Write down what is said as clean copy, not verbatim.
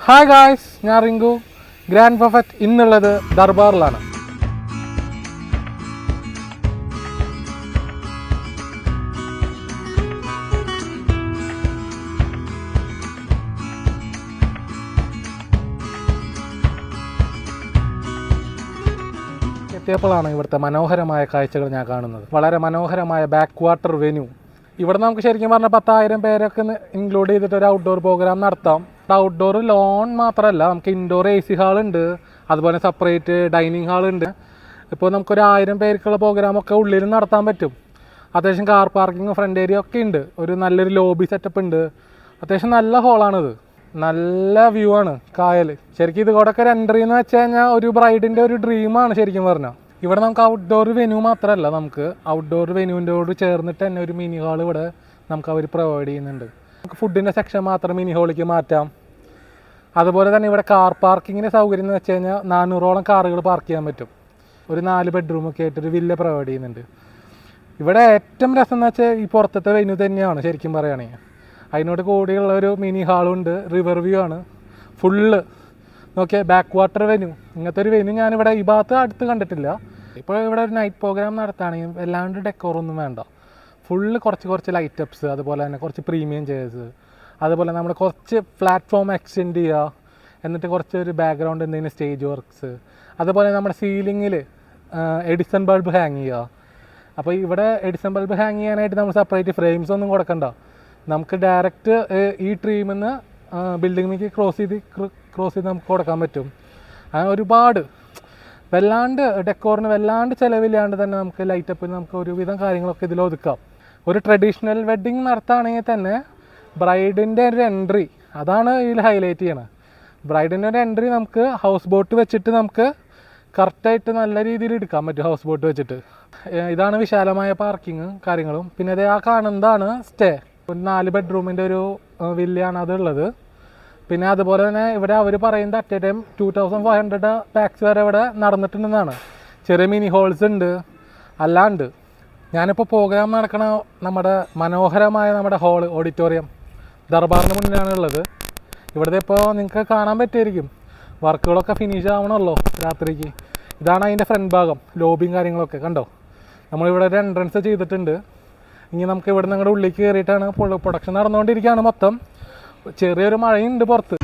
Hi guys, ഞാൻ Rinku. Grand Buffett ഇന്നുള്ളത് ദർബാറിലാണ്. എത്തിയപ്പോഴാണ് ഇവിടുത്തെ മനോഹരമായ കാഴ്ചകൾ ഞാൻ കാണുന്നത്. വളരെ മനോഹരമായ ബാക്ക് വാട്ടർ വെന്യൂ. ഇവിടെ നമുക്ക് ശരിക്കും പറഞ്ഞാൽ 10,000 പേരൊക്കെ ഇൻക്ലൂഡ് ചെയ്തിട്ട് ഒരു ഔട്ട്ഡോർ പ്രോഗ്രാം നടത്താം. ഔട്ട്ഡോർ ലോൺ മാത്രമല്ല, നമുക്ക് ഇൻഡോർ AC ഹാളുണ്ട്, അതുപോലെ സെപ്പറേറ്റ് ഡൈനിങ് ഹാളുണ്ട്. ഇപ്പോൾ നമുക്കൊരു 1000 പേർക്കുള്ള പ്രോഗ്രാമൊക്കെ ഉള്ളിൽ നടത്താൻ പറ്റും. അത്യാവശ്യം കാർ പാർക്കിംഗ്, ഫ്രണ്ട് ഏരിയ ഒക്കെ ഉണ്ട്. ഒരു നല്ലൊരു ലോബി സെറ്റപ്പ് ഉണ്ട്. അത്യാവശ്യം നല്ല ഹോളാണിത്. നല്ല വ്യൂ ആണ് കായൽ. ശരിക്കും ഇതുകൂടെയൊക്കെ ഒരു എൻട്രി എന്ന് വെച്ച് കഴിഞ്ഞാൽ ഒരു ബ്രൈഡിൻ്റെ ഒരു ഡ്രീമാണ് ശരിക്കും പറഞ്ഞാൽ. ഇവിടെ നമുക്ക് ഔട്ട്ഡോർ വെന്യൂ മാത്രമല്ല, നമുക്ക് ഔട്ട്ഡോർ വെന്യൂവിൻ്റെയോട് ചേർന്നിട്ട് തന്നെ ഒരു മിനി ഹാൾ ഇവിടെ നമുക്ക് അവർ പ്രൊവൈഡ് ചെയ്യുന്നുണ്ട്. നമുക്ക് ഫുഡിൻ്റെ സെക്ഷൻ മാത്രം മിനി ഹാളിലേക്ക് മാറ്റാം. അതുപോലെ തന്നെ ഇവിടെ കാർ പാർക്കിങ്ങിൻ്റെ സൗകര്യം എന്ന് വെച്ച് കഴിഞ്ഞാൽ 400ഓളം കാറുകൾ പാർക്ക് ചെയ്യാൻ പറ്റും. ഒരു 4 ബെഡ്റൂമൊക്കെ ആയിട്ടൊരു വില്ല പ്രൊവൈഡ് ചെയ്യുന്നുണ്ട്. ഇവിടെ ഏറ്റവും രസം എന്ന് വെച്ചാൽ ഈ പുറത്തത്തെ വെന്യൂ തന്നെയാണ് ശരിക്കും പറയുകയാണെങ്കിൽ. അതിനോട് കൂടിയുള്ള ഒരു മിനി ഹാളുണ്ട്, റിവർ വ്യൂ ആണ് ഫുള്ള്. നോക്കിയാൽ ബാക്ക് വാട്ടർ വെന്യൂ. ഇങ്ങനത്തെ ഒരു വെന്യൂ ഞാനിവിടെ ഈ ഭാഗത്ത് അടുത്ത് കണ്ടിട്ടില്ല. ഇപ്പോൾ ഇവിടെ ഒരു നൈറ്റ് പ്രോഗ്രാം നടത്തുകയാണെങ്കിൽ വല്ലാണ്ട് ഡെക്കോറൊന്നും വേണ്ട. ഫുള്ള് കുറച്ച് ലൈറ്റപ്സ്, അതുപോലെ തന്നെ കുറച്ച് പ്രീമിയം ചെയർസ്, അതുപോലെ നമ്മൾ കുറച്ച് പ്ലാറ്റ്ഫോം എക്സ്റ്റെൻഡ് ചെയ്യുക, എന്നിട്ട് കുറച്ച് ഒരു ബാക്ക്ഗ്രൗണ്ട് എന്തെങ്കിലും സ്റ്റേജ് വർക്ക്സ്, അതുപോലെ നമ്മുടെ സീലിങ്ങിൽ എഡിസൺ ബൾബ് ഹാങ് ചെയ്യുക. അപ്പോൾ ഇവിടെ എഡിസൺ ബൾബ് ഹാങ് ചെയ്യാനായിട്ട് നമ്മൾ സെപ്പറേറ്റ് ഫ്രെയിംസ് ഒന്നും കൊടുക്കണ്ട. നമുക്ക് ഡയറക്റ്റ് ഈ ട്രീമിൽ നിന്ന് ബിൽഡിങ്ങിലേക്ക് ക്രോസ് ചെയ്ത് നമുക്ക് കൊടുക്കാൻ പറ്റും. അങ്ങനെ ഒരുപാട് വല്ലാണ്ട് ഡെക്കോറിന് വല്ലാണ്ട് ചിലവില്ലാണ്ട് തന്നെ നമുക്ക് ലൈറ്റപ്പിന് നമുക്ക് ഒരുവിധം കാര്യങ്ങളൊക്കെ ഇതിൽ ഒതുക്കാം. ഒരു ട്രഡീഷണൽ വെഡ്ഡിങ് നടത്തുകയാണെങ്കിൽ തന്നെ ബ്രൈഡിൻ്റെ ഒരു എൻട്രി അതാണ് ഇതിൽ ഹൈലൈറ്റ് ചെയ്യണത്. ബ്രൈഡിൻ്റെ ഒരു എൻട്രി നമുക്ക് ഹൗസ് ബോട്ട് വെച്ചിട്ട് നമുക്ക് കറക്റ്റായിട്ട് നല്ല രീതിയിൽ എടുക്കാൻ പറ്റും. ഹൗസ് ബോട്ട് വെച്ചിട്ട് ഇതാണ് വിശാലമായ പാർക്കിങ് കാര്യങ്ങളും. പിന്നെ അത് ആ കാണുന്നതാണ് സ്റ്റേ. ഒരു 4 ബെഡ്റൂമിൻ്റെ ഒരു വില്ലയാണ് അതുള്ളത്. പിന്നെ അതുപോലെ തന്നെ ഇവിടെ അവർ പറയുന്നത് അറ്റ് എ ടൈം 2500 പാക്സ് വരെ ഇവിടെ നടന്നിട്ടുണ്ടെന്നാണ്. ചെറിയ മിനി ഹോൾസ് ഉണ്ട്, അല്ലാണ്ട്. ഞാനിപ്പോൾ പ്രോഗ്രാം നടക്കണ നമ്മുടെ മനോഹരമായ നമ്മുടെ ഹാള് ഓഡിറ്റോറിയം ദർബാറിന് മുന്നിലാണ് ഉള്ളത്. ഇവിടുത്തെ ഇപ്പോൾ നിങ്ങൾക്ക് കാണാൻ പറ്റുമായിരിക്കും, വർക്കുകളൊക്കെ ഫിനിഷ് ആവണമല്ലോ രാത്രിക്ക്. ഇതാണ് അതിൻ്റെ ഫ്രണ്ട് ഭാഗം, ലോബിയും കാര്യങ്ങളൊക്കെ കണ്ടോ. നമ്മളിവിടെ ഒരു എൻട്രൻസ് ചെയ്തിട്ടുണ്ട്. ഇനി നമുക്ക് ഇവിടെ നിങ്ങളുടെ ഉള്ളിലേക്ക് കയറിയിട്ടാണ് പ്രൊഡക്ഷൻ നടന്നുകൊണ്ടിരിക്കുകയാണ് മൊത്തം. ചെറിയൊരു മഴയുണ്ട് പുറത്ത്.